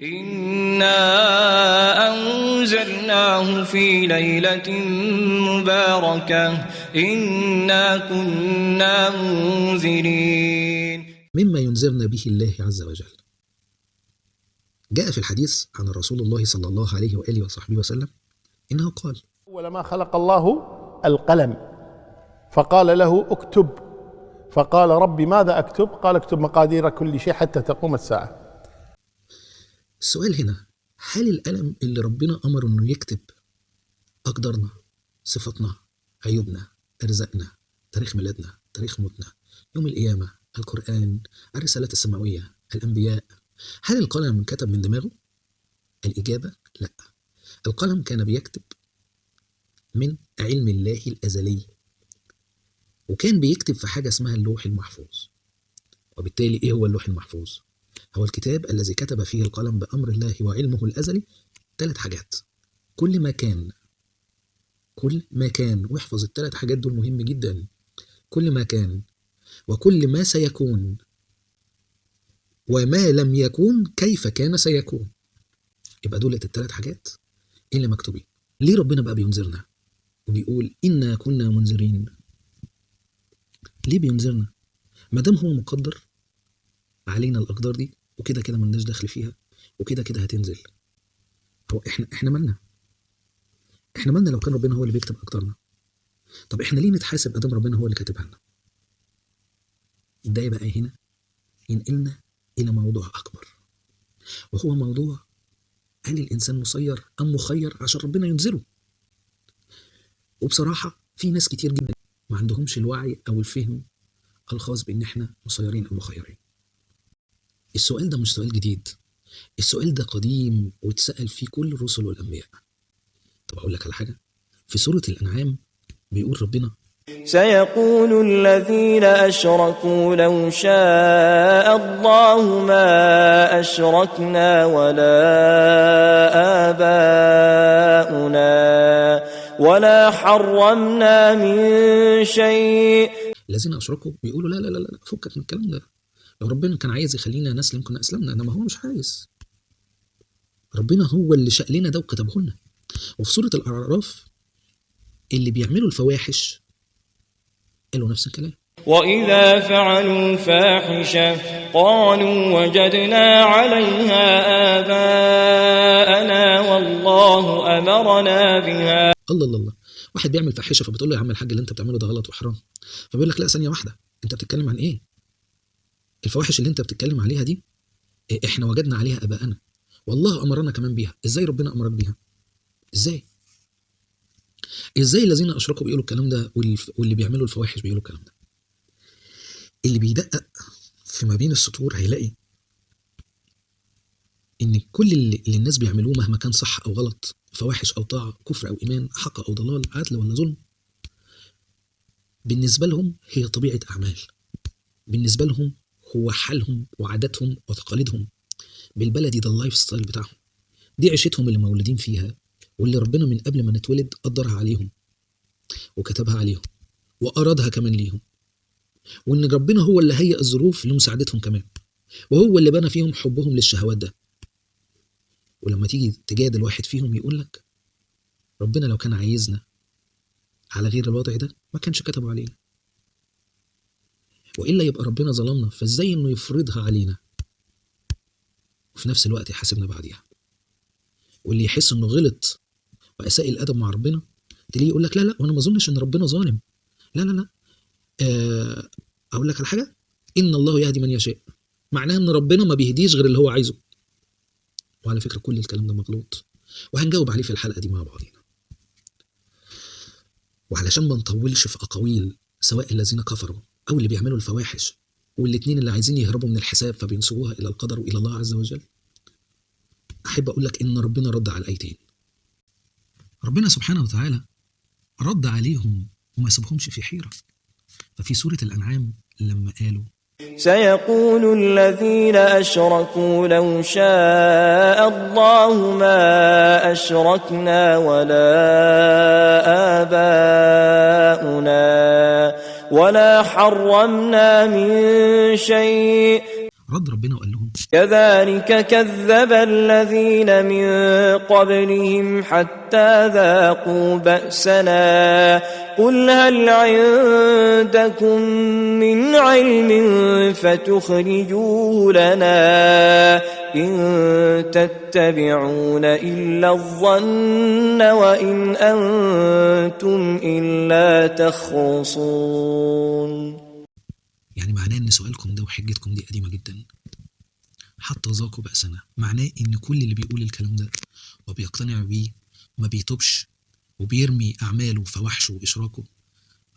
إنا أنزلناه في ليلة مباركة إنا كنا منذرين. مما ينذرنا به الله عز وجل. جاء في الحديث عن رسول الله صلى الله عليه وآله وصحبه وسلم إنه قال: أول ما خلق الله القلم فقال له اكتب، فقال ربي ماذا أكتب؟ قال اكتب مقادير كل شيء حتى تقوم الساعة. السؤال هنا: هل القلم اللي ربنا أمر إنه يكتب أقدارنا، صفاتنا، عيوبنا، أرزاقنا، تاريخ ميلادنا، تاريخ موتنا، يوم القيامة، القرآن، الرسالات السماوية، الأنبياء، هل القلم كتب من دماغه؟ الإجابة لا. القلم كان بيكتب من علم الله الأزلي، وكان بيكتب في حاجة اسمها اللوح المحفوظ. وبالتالي إيه هو اللوح المحفوظ؟ هو الكتاب الذي كتب فيه القلم بأمر الله وعلمه الأزلي 3 حاجات: كل ما كان، واحفظ ال3 حاجات دول مهم جدا: كل ما كان، وكل ما سيكون، وما لم يكون كيف كان سيكون. يبقى دول ال3 حاجات اللي مكتوبين. ليه ربنا بقى بينذرنا وبيقول إنا كنا منذرين؟ ليه بينذرنا؟ ما دام هو مقدر علينا الأقدار دي، وكده كده ملناش دخل فيها، وكده كده هتنزل. هو احنا مالنا؟ احنا مالنا لو كان ربنا هو اللي بيكتب أقدارنا؟ طب احنا ليه نتحاسب ادام ربنا هو اللي كاتبها لنا؟ ده بقى هنا ينقلنا الى موضوع اكبر، وهو موضوع: هل الانسان مسير ام مخير عشان ربنا ينذره؟ وبصراحه في ناس كتير جدا ما عندهمش الوعي او الفهم الخاص بان احنا مسيرين او مخيرين. السؤال ده مش سؤال جديد، السؤال ده قديم واتسأل فيه كل الرسل والانبياء. طب اقول لك على حاجه، في سوره الانعام بيقول ربنا: سيقول الذين أشركوا لو شاء الله ما أشركنا ولا آباؤنا ولا حرمنا من شيء. الذين أشركوا بيقولوا لا لا لا لا، فكك من الكلام ده. لو ربنا كان عايز يخلينا نسلم كنا أسلمنا، إنما هو مش عايز. ربنا هو اللي شاء لنا ده وكتبه لنا. وفي سورة الأعراف اللي بيعملوا الفواحش قالوا نفس الكلام: وإذا فعلوا فاحشة قالوا وجدنا عليها آباءنا والله أمرنا بها. الله الله الله. واحد بيعمل فاحشة فبتقول له: يا عم الحاج اللي انت بتعمله ده غلط وحرام. فبيقول لك: لا، ثانية واحدة، انت بتتكلم عن ايه؟ الفواحش اللي انت بتتكلم عليها دي احنا وجدنا عليها آباءنا والله أمرنا كمان بيها. ازاي ربنا أمرك بيها؟ ازاي الذين أشركوا بيقولوا الكلام ده واللي بيعملوا الفواحش بيقولوا الكلام ده؟ اللي بيدقق في ما بين السطور هيلاقي ان كل اللي الناس بيعملوه مهما كان صح او غلط، فواحش او طاعه، كفر او ايمان، حق او ضلال، عدل ولا ظلم، بالنسبه لهم هي طبيعه اعمال. بالنسبه لهم هو حالهم وعاداتهم وتقاليدهم، بالبلدي ده اللايف ستايل بتاعهم، دي عيشتهم اللي مولودين فيها، واللي ربنا من قبل ما نتولد قدرها عليهم وكتبها عليهم وارادها كمان ليهم، وان ربنا هو اللي هيئ الظروف لمساعدتهم كمان، وهو اللي بنى فيهم حبهم للشهوات ده. ولما تيجي تجادل واحد فيهم يقول لك: ربنا لو كان عايزنا على غير الوضع ده ما كانش كتبه علينا، وإلا يبقى ربنا ظلمنا، فازاي انه يفرضها علينا وفي نفس الوقت يحاسبنا بعديها؟ واللي يحس انه غلط واساء الادب مع ربنا تلاقيه يقول لك: لا لا، وانا ما اظنش ان ربنا ظالم. لا لا لا، اقول لك على حاجه: ان الله يهدي من يشاء، معناها ان ربنا ما بيهديش غير اللي هو عايزه. وعلى فكره كل الكلام ده مغلوط، وهنجاوب عليه في الحلقه دي مع بعضينا. وعلشان ما نطولش في اقاويل سواء الذين كفروا او اللي بيعملوا الفواحش، والاتنين اللي عايزين يهربوا من الحساب فبينسبوها الى القدر والى الله عز وجل، احب اقول لك ان ربنا رد على الايتين. ربنا سبحانه وتعالى رد عليهم وما سابهمش في حيره. ففي سوره الانعام لما قالوا: سيقول الذين أشركوا لو شاء الله ما أشركنا ولا آباؤنا ولا حرمنا من شيء. رد ربنا وقال لهم كذلك كذب الذين من قبلهم حتى ذاقوا بأسنا قل هل عندكم من علم فتخرجوه لنا إن تتبعون إلا الظن وإن أنتم إلا تخرصون. يعني معناه ان سؤالكم ده وحجتكم دي قديمة جدا. حتى ذاقوا بأسنا معناه ان كل اللي بيقول الكلام ده وبيقتنع بيه ما بيتوبش وبيرمي أعماله فوحشه وإشراكه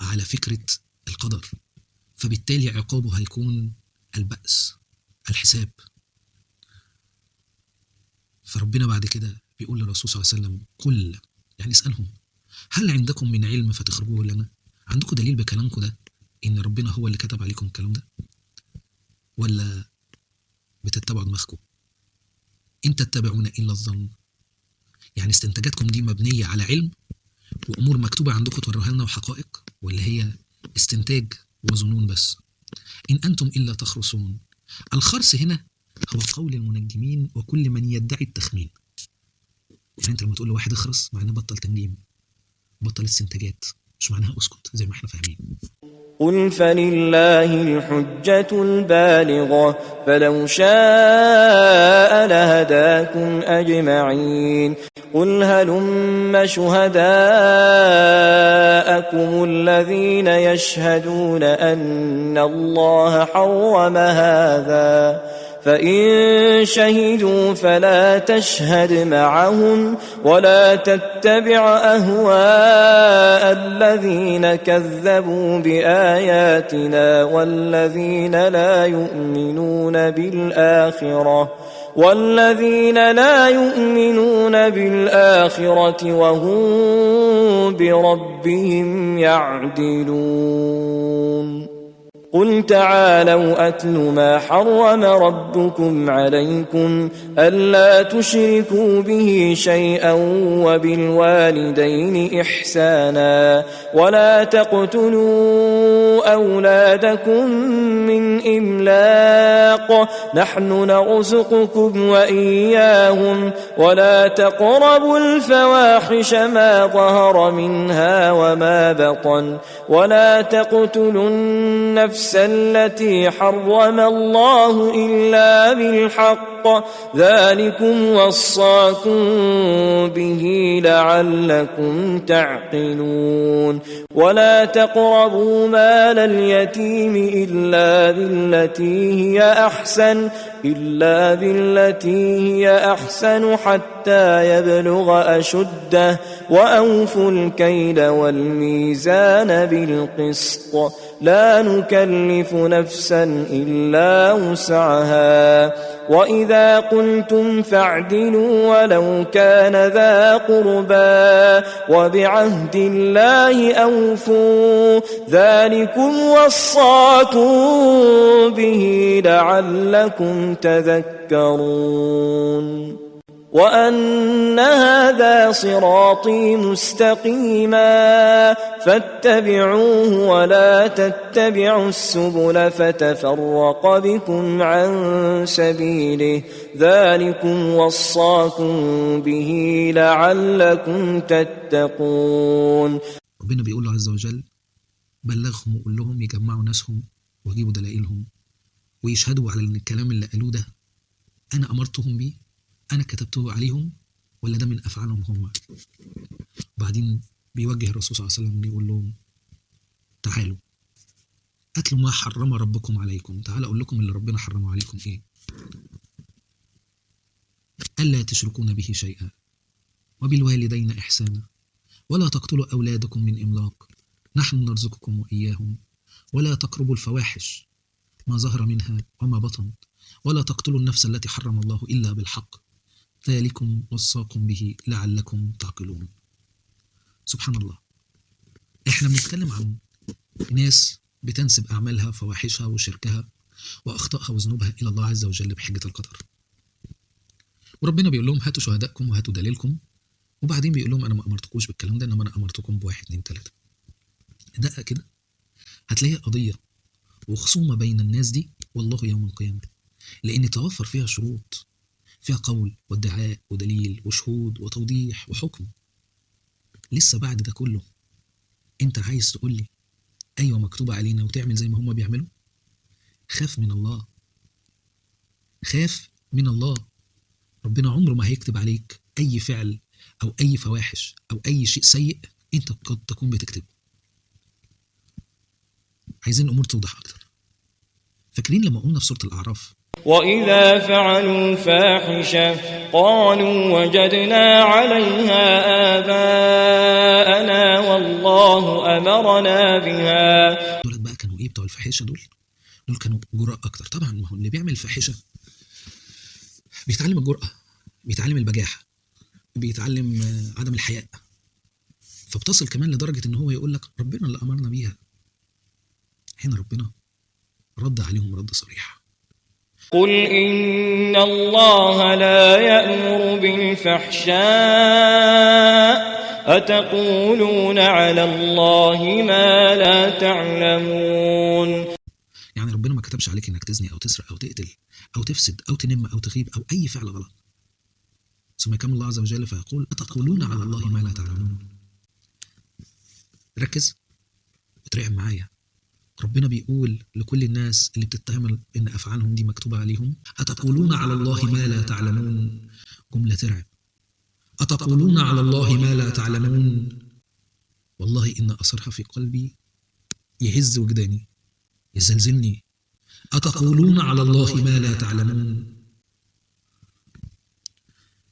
على فكرة القدر، فبالتالي عقابه هيكون البأس، الحساب. فربنا بعد كده بيقول للرسول صلى الله عليه وسلم قل، يعني اسألهم هل عندكم من علم فتخرجوه لنا؟ عندكم دليل بكلامكم ده إن ربنا هو اللي كتب عليكم الكلام ده؟ ولا بتتبعوا دماغكم؟ إن تتبعون إلا الظن، يعني استنتاجاتكم دي مبنية على علم وأمور مكتوبة عندكم توروها لنا وحقائق، ولا هي استنتاج وظنون بس؟ إن أنتم إلا تخرصون. الخرص هنا هو قول المنجمين وكل من يدعي التخمين. يعني أنت لما تقول لواحد اخرص معناه بطل تنجيم، بطل استنتاجات، مش معناها اسكت زي ما احنا فاهمين. قل فلله الحجة البالغة فلو شاء لهداكم أجمعين. قل هلم شهداءكم الذين يشهدون أن الله حرم هذا فإن شهدوا فلا تشهد معهم ولا تتبع أهواء الذين كذبوا بآياتنا والذين لا يؤمنون بالآخرة وهم بربهم يعدلون. قل تعالوا أتل ما حرم ربكم عليكم ألا تشركوا به شيئا وبالوالدين إحسانا ولا تقتلوا أولادكم من إملاق نحن نرزقكم وإياهم ولا تقربوا الفواحش ما ظهر منها وما بطن ولا تقتلوا النفس التي حرم الله إلا بالحق ذلكم وصاكم به لعلكم تعقلون. ولا تقربوا مال اليتيم إلا بالتي هي أحسن حتى يبلغ أشده وأوفوا الكيل والميزان بالقسط لا نكلف نفسا إلا وسعها وإذا قلتم فاعدلوا ولو كان ذا قربى وبعهد الله أوفوا ذلكم وصاكم به لعلكم تذكرون. وأن هذا صراطي مستقيما فاتبعوه ولا تتبعوا السبل فتفرق بكم عن سبيله ذلكم وصاكم به لعلكم تتقون. ربنا بيقول له عز وجل بلغهم وقول لهم يجمعوا ناسهم ويجيبوا دلائلهم ويشهدوا على ان الكلام اللي قالوه ده انا امرتهم بيه، أنا كتبته عليهم، ولا ده من أفعالهم هم. بعدين بيوجه الرسول صلى الله عليه وسلم بيقول لهم تعالوا أتلوا ما حرم ربكم عليكم، تعالوا أقول لكم اللي ربنا حرمه عليكم إيه. ألا تشركون به شيئا وبالوالدين إحسانا ولا تقتلوا أولادكم من إملاق نحن نرزقكم وإياهم ولا تقربوا الفواحش ما ظهر منها وما بطن ولا تقتلوا النفس التي حرم الله إلا بالحق ذلكم وصاكم به لعلكم تعقلون. سبحان الله، احنا بنتكلم عن ناس بتنسب أعمالها فواحشها وشركها وأخطائها وذنوبها إلى الله عز وجل بحجة القدر، وربنا بيقول لهم هاتوا شهداءكم وهاتوا دليلكم، وبعدين بيقول لهم أنا ما أمرتكوش بالكلام ده، إنما أنا أمرتكم بواحد اتنين تلاتة. دقة كده هتلاقي قضية وخصومة بين الناس دي والله يوم القيامة، لأن توفر فيها شروط، فيها قول وادعاء ودليل وشهود وتوضيح وحكم. لسه بعد ده كله انت عايز تقول لي ايوه مكتوبة علينا وتعمل زي ما هم بيعملوا؟ خاف من الله، خاف من الله. ربنا عمره ما هيكتب عليك اي فعل او اي فواحش او اي شيء سيء انت قد تكون بتكتبه. عايزين الامور توضح اكتر. فاكرين لما قلنا في سورة الاعراف وإذا فعلوا فاحشة قالوا وجدنا عليها آباءنا والله أمرنا بها. دولت بقى كانوا ايه بتوع الفاحشة؟ دول كانوا جراء اكتر. طبعا ما هو اللي بيعمل الفاحشة بيتعلم الجرأة، بيتعلم البجاحة، بيتعلم عدم الحياء. فبتصل كمان لدرجة ان هو يقول لك ربنا اللي امرنا بيها. هنا ربنا رد عليهم رد صريح. قل إن الله لا يأمر بالفحشاء أتقولون على الله ما لا تعلمون. يعني ربنا ما كتبش عليك انك تزني او تسرق او تقتل او تفسد او تنم او تغيب او اي فعل غلط. ثم يكمل الله عز وجل فيقول أتقولون على الله ما لا تعلمون. ركز وترعب معايا. ربنا بيقول لكل الناس اللي بتتهم ان افعالهم دي مكتوبة عليهم أتقولون على الله ما لا تعلمون. جملة ترعب. أتقولون على الله ما لا تعلمون. والله إن أثرها في قلبي يهز وجداني، يزلزلني. أتقولون على الله ما لا تعلمون.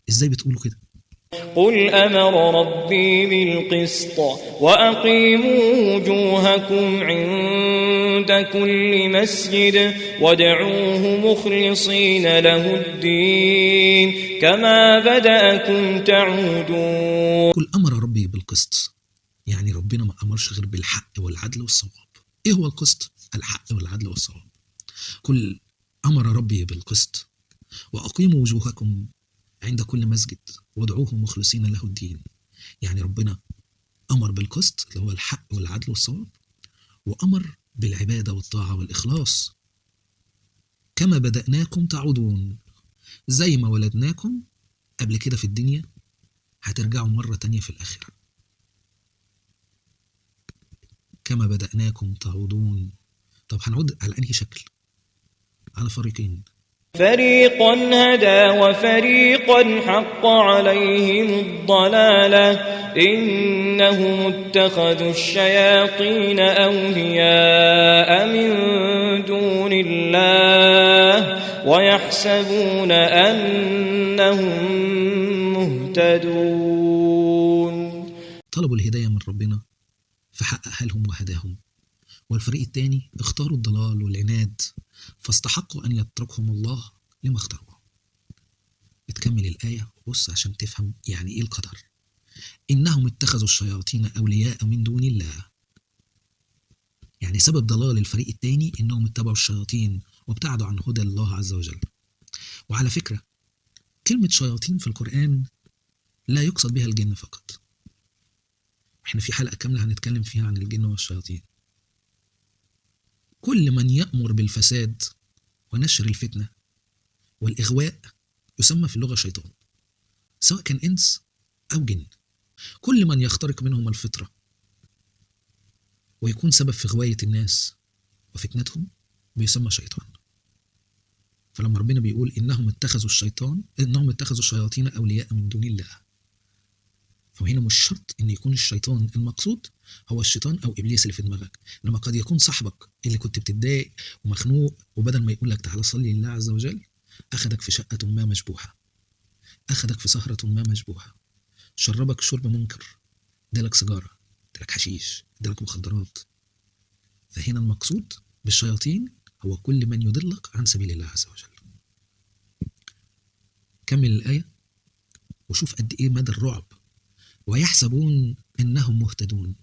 إزاي بتقولوا كده؟ قل أمر ربي بالقسط وأقيموا وجوهكم عند كل مسجد وادعوه مخلصين له الدين كما بدأكم تعودون. قل أمر ربي بالقسط، يعني ربنا ما أمرش غير بالحق والعدل والصواب. إيه هو القسط؟ الحق والعدل والصواب. قل أمر ربي بالقسط وأقيموا وجوهكم عند كل مسجد وادعوه مخلصين له الدين. يعني ربنا أمر بالقسط اللي هو الحق والعدل والصواب، وأمر بالعبادة والطاعة والإخلاص. كما بدأناكم تعودون، زي ما ولدناكم قبل كده في الدنيا هترجعوا مرة تانية في الآخرة. كما بدأناكم تعودون. طب هنعود على أنهي شكل؟ على فريقين، فريقا هدى وفريقا حق عليهم الضلالة إنهم اتخذوا الشياطين أولياء من دون الله ويحسبون أنهم مهتدون. طلبوا الهداية من ربنا فحققها لهم وهداهم، والفريق الثاني اختاروا الضلال والعناد فاستحقوا أن يتركهم الله لما اختاروه. بتكمل الآية وبص عشان تفهم يعني إيه القدر. إنهم اتخذوا الشياطين أولياء من دون الله، يعني سبب ضلال الفريق الثاني إنهم اتبعوا الشياطين وابتعدوا عن هدى الله عز وجل. وعلى فكرة كلمة شياطين في القرآن لا يقصد بها الجن فقط. احنا في حلقة كاملة هنتكلم فيها عن الجن والشياطين. كل من يأمر بالفساد ونشر الفتنة والإغواء يسمى في اللغة شيطان، سواء كان إنس أو جن. كل من يخترق منهم الفطرة ويكون سبب في غواية الناس وفتنتهم بيسمى شيطان. فلما ربنا بيقول إنهم اتخذوا الشياطين أولياء من دون الله، فهنا مش شرط إن يكون الشيطان المقصود هو الشيطان أو إبليس اللي في دماغك، إنما قد يكون صاحبك اللي كنت بتتضايق ومخنوق وبدل ما يقول لك تعالى صلي لله عز وجل أخذك في شقة ما مشبوحة، أخذك في سهرة ما مشبوحة، شربك شرب منكر، ادالك سيجارة، ادالك حشيش، ادالك مخدرات. فهنا المقصود بالشياطين هو كل من يضلك عن سبيل الله عز وجل. كمل الآية وشوف قد إيه مدى الرعب. ويحسبون أنهم مهتدون،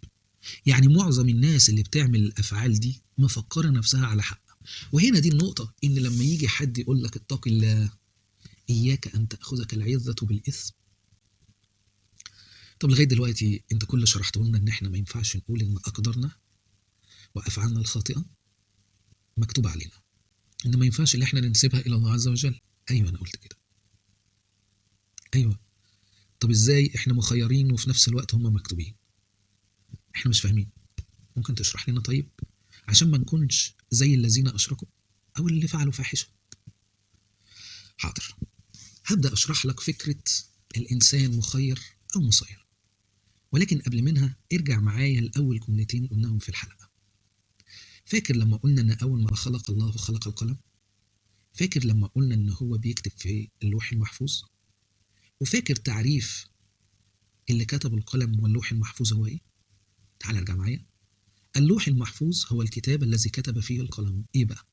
يعني معظم الناس اللي بتعمل الأفعال دي مفكرة نفسها على حق. وهنا دي النقطة، إن لما يجي حد يقول لك اتق الله إياك أن تأخذك العزة بالإثم. طب لغاية دلوقتي أنت كل شرحته لنا إن إحنا ما ينفعش نقول إن أقدارنا وأفعالنا الخاطئة مكتوبة علينا. إن ما ينفعش اللي إحنا ننسبها إلى الله عز وجل. أيوة أنا قلت كده. أيوة. طب إزاي إحنا مخيرين وفي نفس الوقت هم مكتوبين؟ إحنا مش فاهمين. ممكن تشرح لنا طيب؟ عشان ما نكونش زي الذين أشركوا أو اللي فعلوا فاحشة. حاضر. هبدأ أشرح لك فكرة الإنسان مخير أو مسير، ولكن قبل منها ارجع معايا لأول جملتين قلناهم في الحلقة. فاكر لما قلنا إن أول ما خلق الله خلق القلم؟ فاكر لما قلنا إن هو بيكتب في اللوح المحفوظ؟ وفاكر تعريف اللي كتب القلم واللوح المحفوظ هو إيه؟ تعال ارجع معايا. اللوح المحفوظ هو الكتاب الذي كتب فيه القلم. إيه بقى؟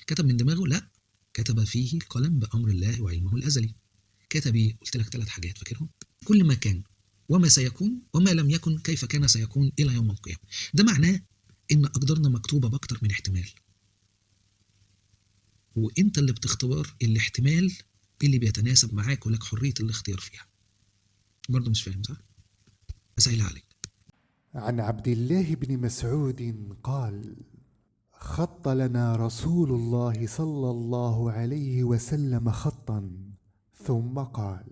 كتب من دماغه؟ لا، كتب فيه القلم بأمر الله وعلمه الأزلي. كتب إيه؟ قلت لك 3 حاجات، فاكرهم؟ كل ما كان، وما سيكون، وما لم يكن، كيف كان سيكون إلى يوم القيامة. ده معناه إن أقدارنا مكتوبة بأكتر من احتمال، وإنت اللي بتختار الاحتمال اللي بيتناسب معاك ولك حرية الاختيار فيها. برضه مش فاهم صح؟ أسهل عليك. عن عبد الله بن مسعود قال: خط لنا رسول الله صلى الله عليه وسلم خطا، ثم قال: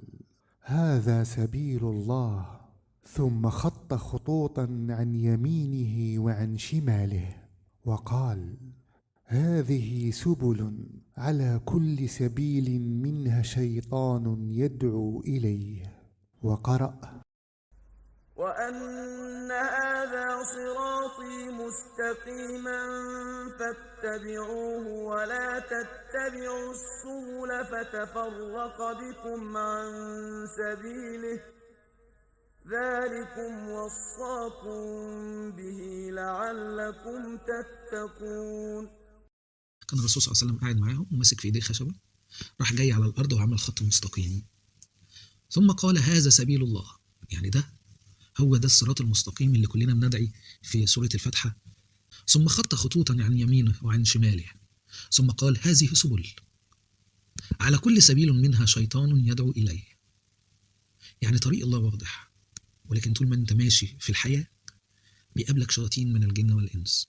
هذا سبيل الله، ثم خط خطوطا عن يمينه وعن شماله، وقال: هذه سبل، على كل سبيل منها شيطان يدعو إليه. وقرأ: وأن هذا صراطي مستقيما فاتبعوه ولا تتبعوا السبل فتفرق بكم عن سبيله ذلكم وصاكم به لعلكم تتقون. كان الرسول صلى الله عليه وسلم قاعد معاهم وماسك في ايديه خشبة، راح جاي على الأرض وعمل خط مستقيم، ثم قال: هذا سبيل الله. يعني ده هو ده الصراط المستقيم اللي كلنا بندعي في سورة الفاتحة. ثم خط خطوطا عن يمينه وعن شماله، ثم قال: هذه سبل، على كل سبيل منها شيطان يدعو إليه. يعني طريق الله واضح، ولكن طول ما انت ماشي في الحياة بيقابلك شياطين من الجن والإنس.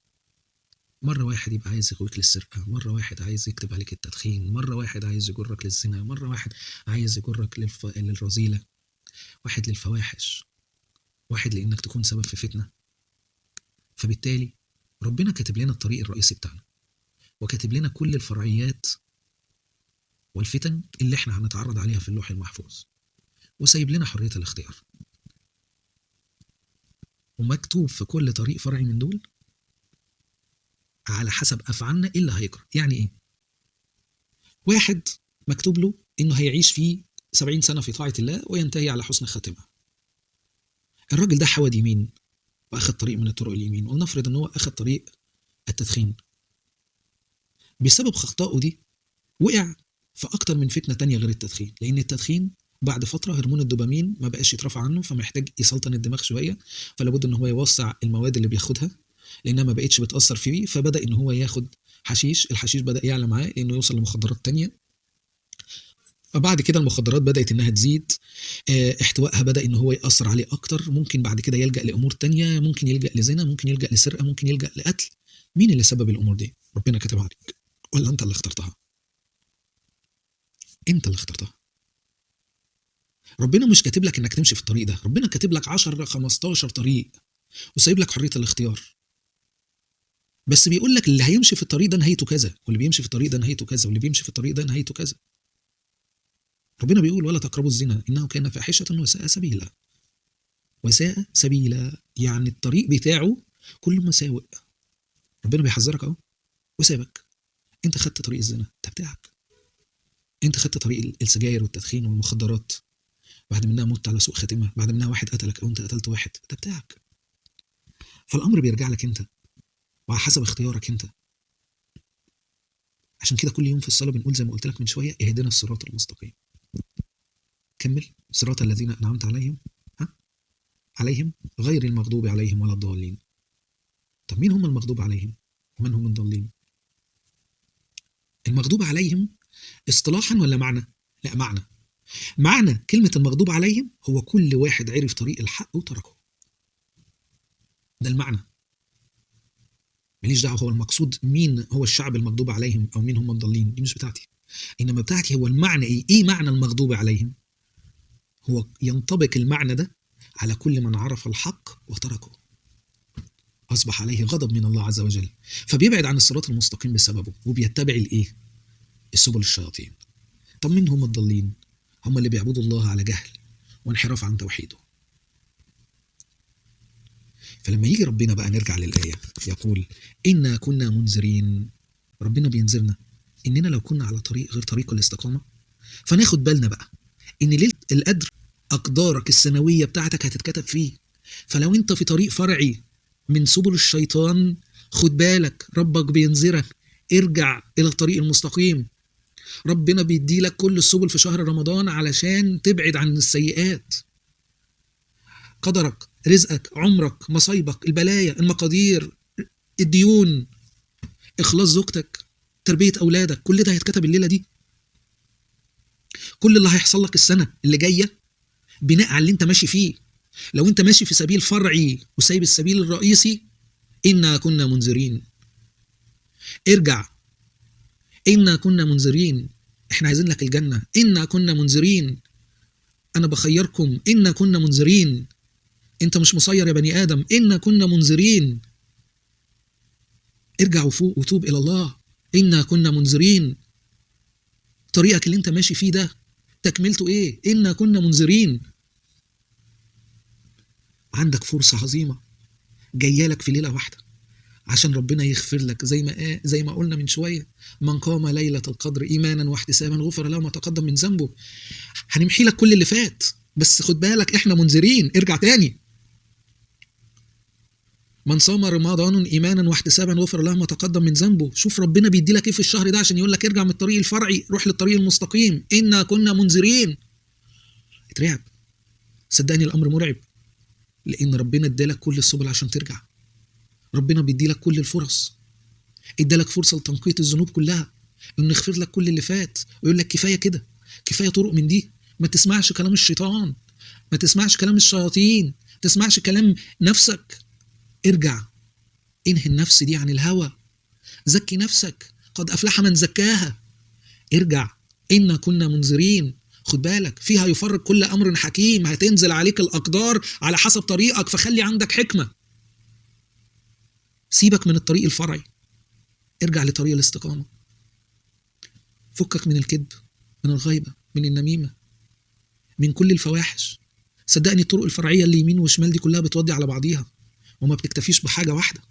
مرة واحد يبقى عايز يغويك للسرقة، مرة واحد عايز يكتب عليك التدخين، مرة واحد عايز يجرك للزنا، مرة واحد عايز يجرك للرذيلة، واحد للفواحش، واحد لإنك تكون سبب في فتنة. فبالتالي ربنا كاتب لنا الطريق الرئيسي بتاعنا، وكاتب لنا كل الفرعيات والفتن اللي احنا هنتعرض عليها في اللوح المحفوظ، وسايب لنا حرية الاختيار. ومكتوب في كل طريق فرعي من دول على حسب أفعالنا إيه اللي هيجرى. يعني إيه؟ واحد مكتوب له إنه هيعيش فيه 70 سنة في طاعة الله وينتهي على حسن خاتمة. الراجل ده حود يمين وأخذ طريق من الطرق اليمين، ولنفرض إنه أخذ طريق التدخين. بسبب خطائه دي وقع في أكتر من فتنة تانية غير التدخين، لأن التدخين بعد فترة هرمون الدوبامين ما بقاش يترفع عنه، فمحتاج يسلطن الدماغ شوية، فلابد إن هو يوسع المواد اللي بياخدها لأنها ما بقتش بتأثر فيه، فبدأ إن هو ياخد حشيش. الحشيش بدأ يعلى معاه لأنه يوصل لمخدرات تانية، فبعد كده المخدرات بدأت إنها تزيد، احتوائها بدأ إن هو يأثر عليه أكتر. ممكن بعد كده يلجأ لأمور تانية، ممكن يلجأ لزنا، ممكن يلجأ لسرقة، ممكن يلجأ لقتل. مين اللي سبب الأمور دي؟ ربنا كتبها عليك ولا أنت اللي اخترتها؟ أنت اللي اخترتها. ربنا مش كاتب لك إنك تمشي في الطريق ده، ربنا كاتب لك 10-15 طريق وسايب لك حرية الاختيار، بس بيقول لك اللي هيمشي في الطريق ده نهايته كذا، واللي بيمشي في الطريق ده نهايته كذا، واللي بيمشي في الطريق ده نهايته كذا. ربنا بيقول: ولا تقربوا الزنا إنه كان فاحشة وساء سبيلا. وساء سبيلا يعني الطريق بتاعه كله مساوئ. ربنا بيحذرك اهو وسابك. انت خدت طريق الزنا، ده بتاعك. انت خدت طريق السجاير والتدخين والمخدرات، بعد منها مت على سوء خاتمة، بعد منها واحد قتلك او انت قتلت واحد، ده بتاعك. فالامر بيرجع لك انت وعلى حسب اختيارك انت. عشان كده كل يوم في الصلاة بنقول زي ما قلت لك من شوية: اهدنا الصراط المستقيم. كمل: صراط الذين أنعمت عليهم عليهم غير المغضوب عليهم ولا الضالين. طب مين هم المغضوب عليهم ومن هم الضالين؟ المغضوب عليهم اصطلاحا ولا معنى؟ لا، معنى كلمة المغضوب عليهم هو كل واحد عرف طريق الحق وتركه. ده المعنى. ماليش دعوة هو المقصود مين هو الشعب المغضوب عليهم أو مين هم الضالين، دي مش بتاعتي. إنما بتاعتي هو المعنى إيه معنى المغضوب عليهم. هو ينطبق المعنى ده على كل من عرف الحق وتركه، أصبح عليه غضب من الله عز وجل، فبيبعد عن الصراط المستقيم بسببه، وبيتبع السبل الشياطين. طب مين هم الضالين؟ هم اللي بيعبدوا الله على جهل وانحراف عن توحيده. فلما يجي ربنا بقى، نرجع للآية، يقول إنا كنا منذرين. ربنا بينذرنا إننا لو كنا على طريق غير طريق الاستقامة، فناخد بالنا بقى إن ليلة القدر أقدارك السنوية بتاعتك هتتكتب فيه. فلو أنت في طريق فرعي من سبل الشيطان، خد بالك، ربك بينذرك، ارجع إلى الطريق المستقيم. ربنا بيدي لك كل السبل في شهر رمضان علشان تبعد عن السيئات. قدرك، رزقك، عمرك، مصايبك، البلايا، المقادير، الديون، إخلاص زوجتك، تربية أولادك، كل ده هيتكتب الليلة دي. كل اللي هيحصل لك السنة اللي جاية بناء على اللي انت ماشي فيه. لو انت ماشي في سبيل فرعي وسايب السبيل الرئيسي، إنا كنا منذرين. ارجع، إنا كنا منذرين، احنا عايزين لك الجنة، إنا كنا منذرين، أنا بخيركم، إنا كنا منذرين، انت مش مسير يا بني آدم، إنا كنا منذرين. ارجع وفوق وتوب إلى الله، إنا كنا منذرين. طريقك اللي انت ماشي فيه ده تكملته ايه؟ إنا كنا منذرين. عندك فرصة عظيمة جاية لك في ليلة واحدة عشان ربنا يغفر لك، زي ما قلنا من شوية، من قام ليلة القدر إيمانا واحتسابا غفر له ما تقدم من ذنبه. هنمحي لك كل اللي فات، بس خد بالك احنا منذرين، ارجع تاني. من صام رمضان إيمانا واحتسابا غفر له ما تقدم من ذنبه. شوف ربنا بيدي لك ايه في الشهر ده عشان يقول لك ارجع من الطريق الفرعي، روح للطريق المستقيم. إنا كنا منذرين. اترعب، صدقني الأمر مرعب، لأن ربنا ادالك كل السبل عشان ترجع. ربنا بيدي لك كل الفرص، ادالك فرصة لتنقية الذنوب كلها، انه يغفر لك كل اللي فات، ويقول لك كفاية كده، كفاية طرق من دي، ما تسمعش كلام الشيطان، ما تسمعش كلام الشياطين، ما تسمعش كلام نفسك. ارجع، انهي النفس دي عن الهوى، زكي نفسك، قد أفلح من زكاها. ارجع، إنا كنا منذرين. خد بالك، فيها يفرق كل أمر حكيم، هتنزل عليك الأقدار على حسب طريقك، فخلي عندك حكمة. سيبك من الطريق الفرعي، ارجع لطريق الاستقامة. فكك من الكذب، من الغيبة، من النميمة، من كل الفواحش. صدقني الطرق الفرعية اللي يمين وشمال دي كلها بتودي على بعضيها، وما بتكتفيش بحاجة واحدة،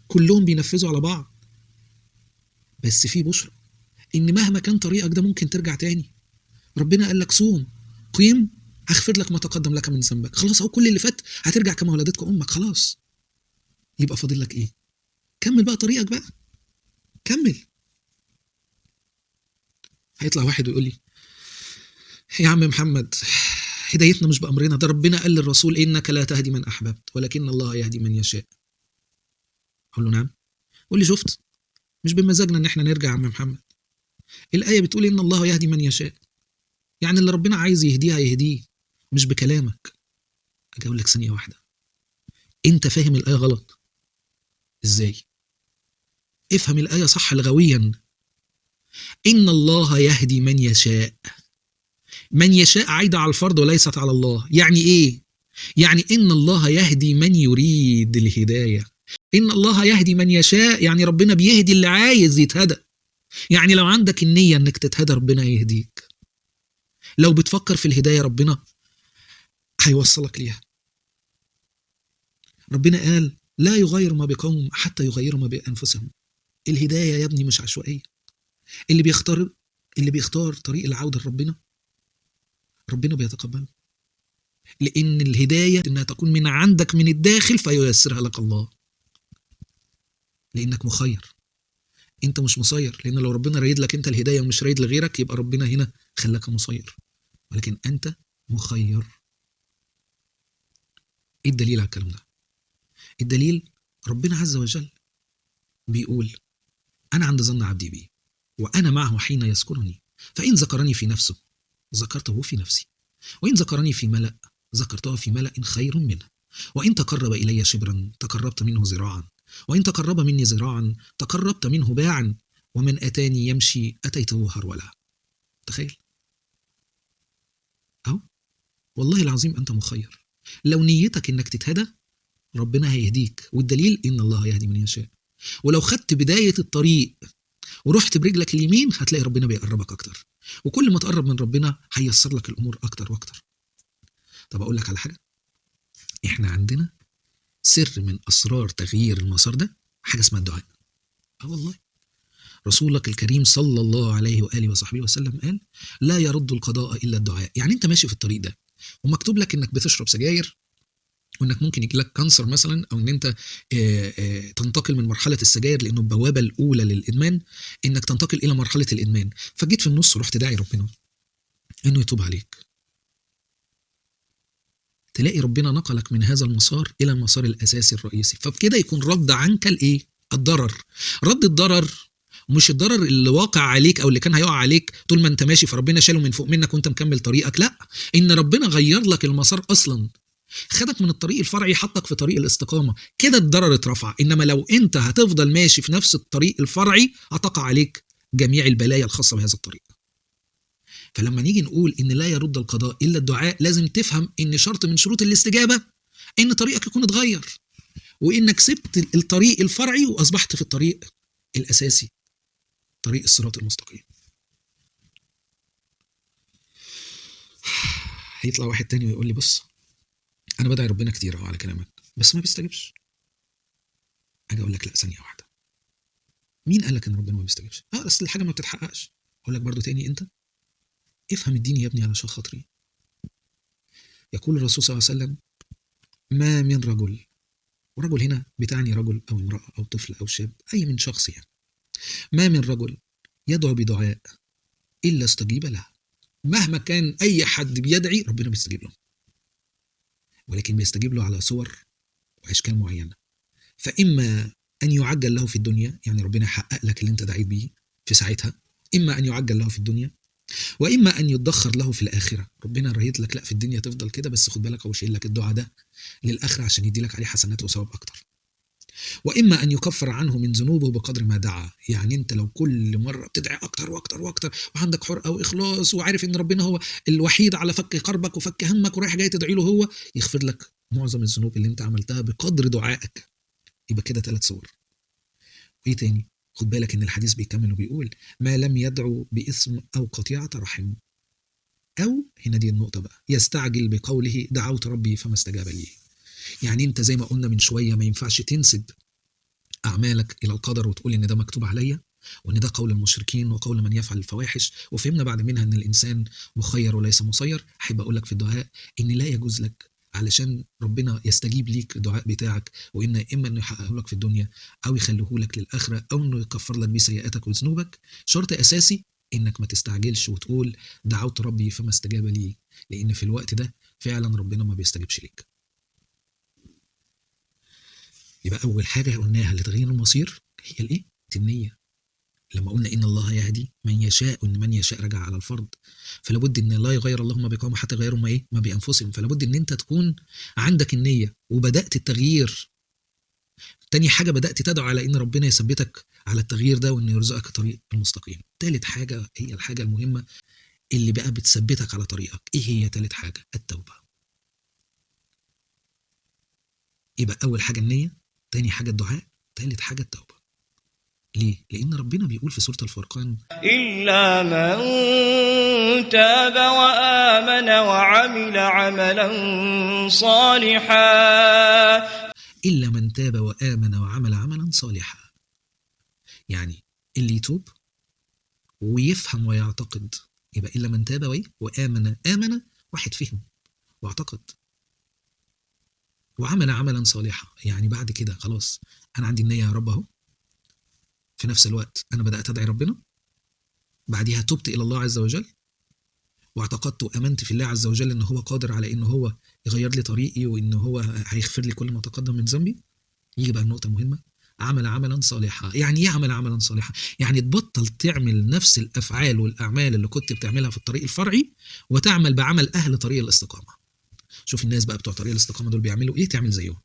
كلهم بينفذوا على بعض. بس في بشرى إن مهما كان طريقك ده ممكن ترجع تاني. ربنا قال لك صوم، قيم، هغفر لك ما تقدم لك من ذنبك. خلاص اهو، كل اللي فات هترجع كما ولدتك أمك، خلاص. يبقى فاضل لك إيه؟ كمل بقى طريقك بقى، كمل. هيطلع واحد ويقول لي يا عم محمد، هدايتنا مش بأمرنا، ده ربنا قال للرسول إنك لا تهدي من أحببت ولكن الله يهدي من يشاء. أقول له نعم. قول لي شفت، مش بمزاجنا إن احنا نرجع يا عم محمد. الآية بتقول إن الله يهدي من يشاء، يعني اللي ربنا عايز يهديه هيهديه، مش بكلامك. أجي أقول لك ثانية واحدة، أنت فاهم الآية غلط. إزاي؟ افهم الآية صح لغويا. إن الله يهدي من يشاء، من يشاء عايدة على الفرد وليست على الله. يعني إيه؟ يعني إن الله يهدي من يريد الهداية. إن الله يهدي من يشاء، يعني ربنا بيهدي اللي عايز يتهدى. يعني لو عندك النية إنك تتهدى ربنا يهديك، لو بتفكر في الهداية ربنا هيوصلك ليها. ربنا قال لا يغير ما بقوم حتى يغيروا ما بأنفسهم. الهداية يا ابني مش عشوائية. اللي بيختار طريق العودة لربنا ربنا بيتقبله، لأن الهداية إنها تكون من عندك من الداخل فييسرها لك الله، لأنك مخير. أنت مش مسير، لأن لو ربنا رايد لك أنت الهداية ومش رايد لغيرك يبقى ربنا هنا خلاك مسير، ولكن أنت مخير. إيه الدليل على الكلام ده؟ الدليل ربنا عز وجل بيقول أنا عند ظن عبدي بي وأنا معه حين يذكرني، فإن ذكرني في نفسه ذكرته في نفسي، وإن ذكرني في ملأ ذكرته في ملأ خير منه، وإن تقرب إلي شبرا تقربت منه ذراعا، وإن تقرب مني ذراعا تقربت منه باعا، ومن أتاني يمشي أتيته هرولا. تخيل أهو، والله العظيم أنت مخير. لو نيتك إنك تتهدى ربنا هيهديك، والدليل إن الله يهدي من يشاء. ولو خدت بداية الطريق ورحت برجلك اليمين هتلاقي ربنا بيقربك أكتر، وكل ما تقرب من ربنا هيسر لك الأمور أكتر وأكتر. طب أقول لك على حاجة، إحنا عندنا سر من أسرار تغيير المسار ده، حاجة اسمها الدعاء. والله رسولك الكريم صلى الله عليه وآله وصحبه وسلم قال لا يرد القضاء إلا الدعاء. يعني أنت ماشي في الطريق ده ومكتوب لك إنك بتشرب سجاير، وإنك ممكن يجي لك كانسر مثلا، أو إن أنت تنتقل من مرحلة السجاير لأنه البوابة الأولى للإدمان، إنك تنتقل إلى مرحلة الإدمان، فجيت في النص ورحت داعي ربنا إنه يتوب عليك، تلاقي ربنا نقلك من هذا المسار إلى المسار الأساسي الرئيسي. فبكده يكون رد عنك الإيه؟ الضرر. رد الضرر مش الضرر اللي واقع عليك أو اللي كان هيقع عليك طول ما أنت ماشي فربنا شاله من فوق منك وأنت مكمل طريقك، لا، إن ربنا غير لك المسار أصلا، خدك من الطريق الفرعي حطك في طريق الاستقامة، كده الضرر اترفع. إنما لو أنت هتفضل ماشي في نفس الطريق الفرعي هتقع عليك جميع البلايا الخاصة بهذا الطريق. فلما نيجي نقول إن لا يرد القضاء إلا الدعاء، لازم تفهم إن شرط من شروط الاستجابة إن طريقك يكون اتغير، وإنك سبت الطريق الفرعي وأصبحت في الطريق الأساسي، طريق الصراط المستقيم. هيطلع واحد تاني ويقول لي بص أنا بدعي ربنا كتير على كلامك بس ما بيستجبش. أجي أقول لك لا، ثانية واحدة، مين قال لك إن ربنا ما بيستجبش؟ أصل الحاجة ما بتتحققش. أقول لك برضو تاني، أنت افهم الدين يا ابني علشان خاطري. يقول الرسول صلى الله عليه وسلم ما من رجل، ورجل هنا بتعني رجل أو امرأة أو طفل أو شاب، أي من شخص يعني، ما من رجل يدعو بدعاء إلا استجيب له. مهما كان أي حد بيدعي ربنا بيستجيب له، ولكن بيستجيب له على صور وأشكال معينة. فإما أن يعجل له في الدنيا، يعني ربنا يحقق لك اللي أنت دعيت بيه في ساعتها، إما أن يعجل له في الدنيا، وإما أن يدخر له في الآخرة. ربنا رهيت لك لا في الدنيا تفضل كده، بس خد بالك هو شايل لك الدعاء ده للآخرة عشان يدي لك عليه حسنات وثواب أكتر. وإما أن يكفر عنه من ذنوبه بقدر ما دعا. يعني أنت لو كل مرة بتدعي أكتر وأكتر وأكتر وعندك حرقة وإخلاص وعارف إن ربنا هو الوحيد على فك كربك وفك همك ورايح جاي تدعي له، هو يغفر لك معظم الذنوب اللي أنت عملتها بقدر دعائك. يبقى كده 3 صور. إيه تاني؟ خد بالك إن الحديث بيكمل وبيقول ما لم يدعو بإثم أو قطيعة رحم، أو هنا دي النقطة بقى، يستعجل بقوله دعوت ربي فما استجاب لي. يعني أنت زي ما قلنا من شوية ما ينفعش تنسب أعمالك إلى القدر وتقول إن ده مكتوب عليا، وإن ده قول المشركين وقول من يفعل الفواحش، وفهمنا بعد منها إن الإنسان مخير وليس مسير. أحب أقول لك في الدعاء إن لا يجوز لك علشان ربنا يستجيب ليك الدعاء بتاعك، وإن إما إنه يحققه لك في الدنيا أو يخليه لك للآخرة أو إنه يكفر لك بيه سيئاتك وذنوبك، شرط أساسي إنك ما تستعجلش وتقول دعوت ربي فما استجاب لي، لأن في الوقت ده فعلا ربنا ما بيستجيبش ليك. يبقى أول حاجة قلناها لتغيير المصير هي الإيه؟ النية. لما قلنا إن الله يهدي من يشاء، وإن من يشاء رجع على الفرد، فلابد إن لا يغير الله ما بقوم حتى يغيروا ما إيه؟ ما بأنفسهم. فلابد إن أنت تكون عندك النية وبدأت التغيير. تاني حاجة بدأت تدعو على إن ربنا يثبتك على التغيير ده وإنه يرزقك الطريق المستقيم. تالت حاجة هي الحاجة المهمة اللي بقى بتثبتك على طريقك. إيه هي تالت حاجة؟ التوبة. يبقى أول حاجة النية، تاني حاجة الدعاء، تالت حاجة التوبة. ليه؟ لأن ربنا بيقول في سورة الفرقان إلا من تاب وآمن وعمل عملا صالحا. إلا من تاب وآمن وعمل عملا صالحا. يعني اللي يتوب ويفهم ويعتقد، يبقى إلا من تاب وآمن. آمن واحد فهم واعتقد، وعمل عملا صالحا يعني بعد كده خلاص أنا عندي النية يا رب أهو، في نفس الوقت أنا بدأت أدعي ربنا، بعدها تبت إلى الله عز وجل واعتقدت وأمنت في الله عز وجل إنه هو قادر على إنه هو يغير لي طريقي وإنه هو هيغفر لي كل ما تقدم من ذنبي. يجي بقى النقطة مهمة، عمل عملا صالحا. يعني إيه عمل عملا صالحا؟ يعني تبطل تعمل نفس الأفعال والأعمال اللي كنت بتعملها في الطريق الفرعي وتعمل بعمل أهل طريق الاستقامة. شوف الناس بقى بتوع طريق الاستقامة دول بيعملوا إيه، تعمل زيهم.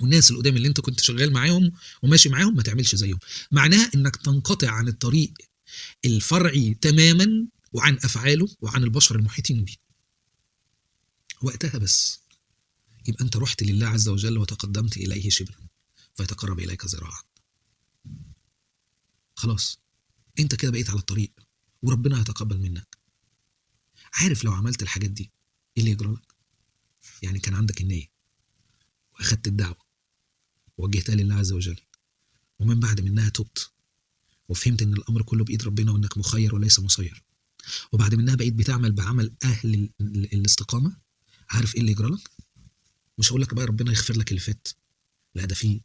والناس القدام اللي انت كنت شغال معاهم وماشي معاهم ما تعملش زيهم. معناها انك تنقطع عن الطريق الفرعي تماما وعن افعاله وعن البشر المحيطين به. وقتها بس يبقى انت رحت لله عز وجل وتقدمت اليه شبرا فيتقرب اليك ذراعا. خلاص انت كده بقيت على الطريق وربنا هيتقبل منك. عارف لو عملت الحاجات دي ايه اللي يجرى لك؟ يعني كان عندك النية واخدت الدعوة ووجهتها لله عز وجل، ومن بعد منها تبت وفهمت ان الامر كله بايد ربنا وانك مخير وليس مسير، وبعد منها بقيت بتعمل بعمل اهل الاستقامة. عارف ايه اللي يجرى لك؟ مش هقول لك بقى ربنا يغفر لك اللي فات، لا ده فيه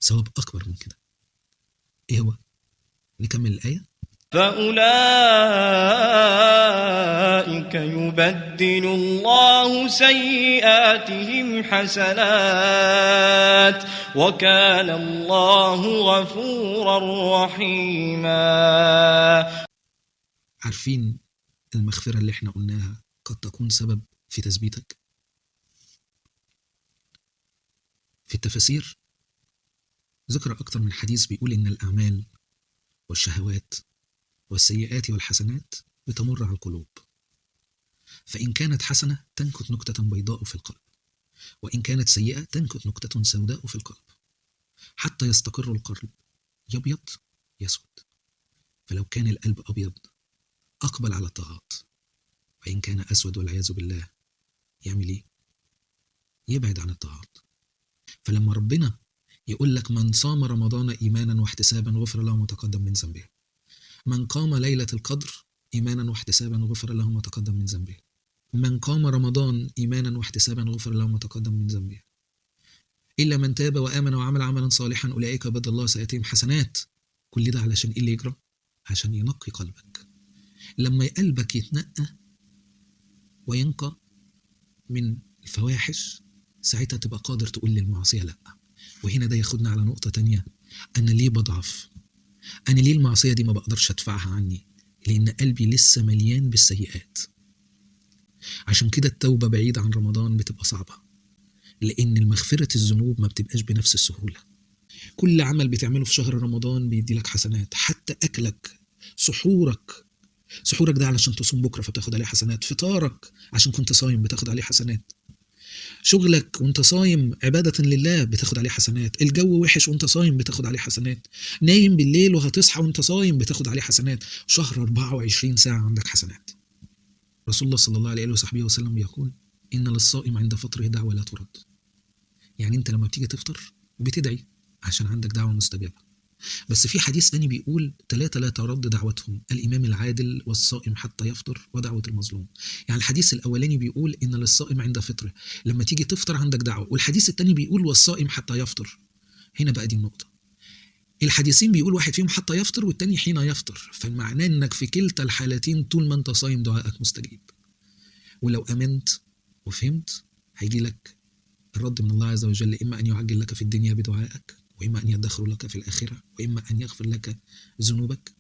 ثواب اكبر من كده. ايه هو؟ نكمل الآية. فأولئك يبدل الله سيئاتهم حسنات وكان الله غفورا رحيما. عارفين المغفرة اللي احنا قلناها قد تكون سبب في تثبيتك؟ في التفاسير ذكر أكثر من حديث بيقول إن الأعمال والشهوات والسيئات والحسنات بتمر على القلوب، فإن كانت حسنة تنكت نكتة بيضاء في القلب، وإن كانت سيئة تنكت نكتة سوداء في القلب، حتى يستقر القلب يبيض يسود. فلو كان القلب أبيض أقبل على الطاعات، وإن كان أسود والعياذ بالله يعمل إيه؟ يبعد عن الطاعات. فلما ربنا يقول لك من صام رمضان إيمانا واحتسابا غفر له ما تقدم من ذنبه، من قام ليلة القدر إيمانا واحتسابا غفر له ما تقدم من ذنبه، من قام رمضان إيمانا واحتسابا غفر له ما تقدم من ذنبه، إلا من تاب وآمن وعمل عملا صالحا أولئك بدل الله سيئاتهم حسنات. كل ده علشان إيه اللي يجرى؟ عشان ينقي قلبك. لما قلبك يتنقى وينقى من الفواحش ساعتها تبقى قادر تقول للمعصية لأ. وهنا ده ياخدنا على نقطة تانية، أنا ليه بضعف؟ أنا ليه المعصية دي ما بقدرش أدفعها عني؟ لأن قلبي لسه مليان بالسيئات. عشان كده التوبة بعيد عن رمضان بتبقى صعبة، لأن المغفرة الذنوب ما بتبقاش بنفس السهولة. كل عمل بتعمله في شهر رمضان بيدي لك حسنات، حتى أكلك، سحورك ده علشان تصوم بكرة فتاخد عليه حسنات، فطارك عشان كنت صايم بتاخد عليه حسنات، شغلك وانت صايم عبادة لله بتاخد عليه حسنات، الجو وحش وانت صايم بتاخد عليه حسنات، نايم بالليل وهتصحى وانت صايم بتاخد عليه حسنات، شهر 24 ساعة عندك حسنات. رسول الله صلى الله عليه وصحبه وسلم يقول إن للصائم عند فطره دعوة لا ترد. يعني انت لما بتيجي تفطر بتدعي عشان عندك دعوة مستجابة. بس في حديث ثاني بيقول 3 لا ترد دعوتهم، الإمام العادل والصائم حتى يفطر ودعوة المظلوم. يعني الحديث الأولاني بيقول إن للصائم عند فطره، لما تيجي تفطر عندك دعوة، والحديث الثاني بيقول والصائم حتى يفطر. هنا بقى دي النقطة، الحديثين بيقول واحد فيهم حتى يفطر والتاني حين يفطر، فالمعنى إنك في كلتا الحالتين طول ما أنت صايم دعائك مستجيب. ولو أمنت وفهمت هيجي لك الرد من الله عز وجل، إما أن يعجل لك في الدنيا بدعائك، وإما أن يدخر لك في الآخرة، وإما أن يغفر لك ذنوبك.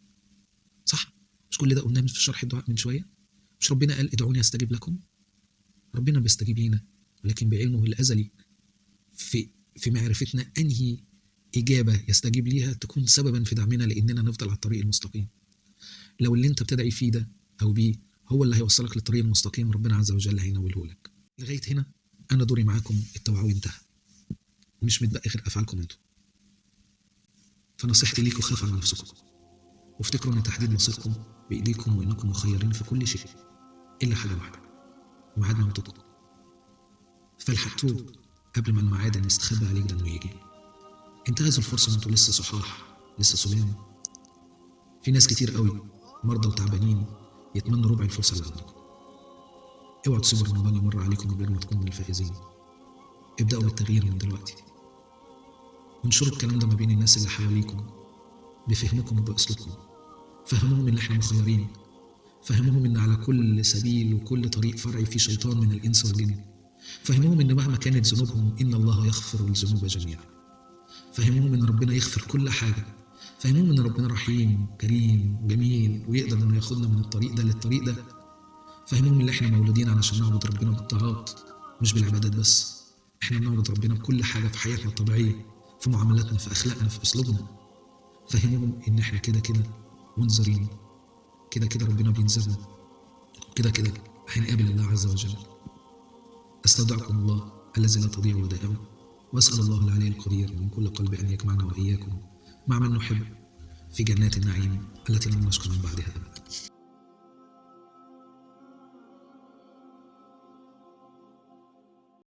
صح؟ مش كل ده قلناه في شرح الدعاء من شوية؟ مش ربنا قال ادعوني أستجيب لكم؟ ربنا بيستجيب لنا، ولكن بعلمه الأزلي في معرفتنا أنهي إجابة يستجيب ليها تكون سببا في دعمنا لأننا نفضل على الطريق المستقيم. لو اللي أنت بتدعي فيه ده أو بيه هو اللي هيوصلك للطريق المستقيم، ربنا عز وجل هينوله لك. لغاية هنا أنا دوري معاكم التوعوي انتهى، ومش متبقي غير أفعالكم أنتم. فنصيحتي ليكم خافوا على نفسكم، وافتكروا ان تحديد مصيركم بايديكم، وانكم مخيرين في كل شيء الا حاجه واحده، ميعاد موتكم. فالحق توب قبل ما الميعاد اللي يستخبى عليك ده انه يجي. انتهزوا الفرصه وانتوا لسه صحاح، لسه سلام. في ناس كتير قوي مرضى وتعبانين يتمنوا ربع الفرصه اللي عندكم. اوعوا تسيبوا رمضان يمر عليكم من غير ما تكونوا من الفائزين. ابداوا بالتغيير من دلوقتي، وانشروا الكلام ده ما بين الناس اللي حواليكم بفهمكم وبأسلوبكم. فهموهم ان احنا مخيرين، فهموهم ان على كل سبيل وكل طريق فرعي في شيطان من الانس والجن. فهموهم ان مهما كانت ذنوبهم ان الله يغفر الذنوب جميعا. فهموهم ان ربنا يغفر كل حاجه. فهموهم ان ربنا رحيم كريم جميل ويقدر انه ياخدنا من الطريق ده للطريق ده. فهموهم ان احنا مولودين علشان نعبد ربنا بالطاعات مش بالعبادات بس. احنا بنعبد ربنا بكل حاجة في حياتنا الطبيعية، في معاملاتنا، في أخلاقنا، في أسلوبنا. فهمهم إن احنا كده كده منذرين، كده كده ربنا بينذرنا، كده كده هنقابل الله عز وجل. أستودعكم الله الذي لا تضيع ودائعه، وأسأل الله العلي القدير من كل قلب أن يجمعنا وإياكم مع من نحب في جنات النعيم التي لم نشقى من بعدها أبدا.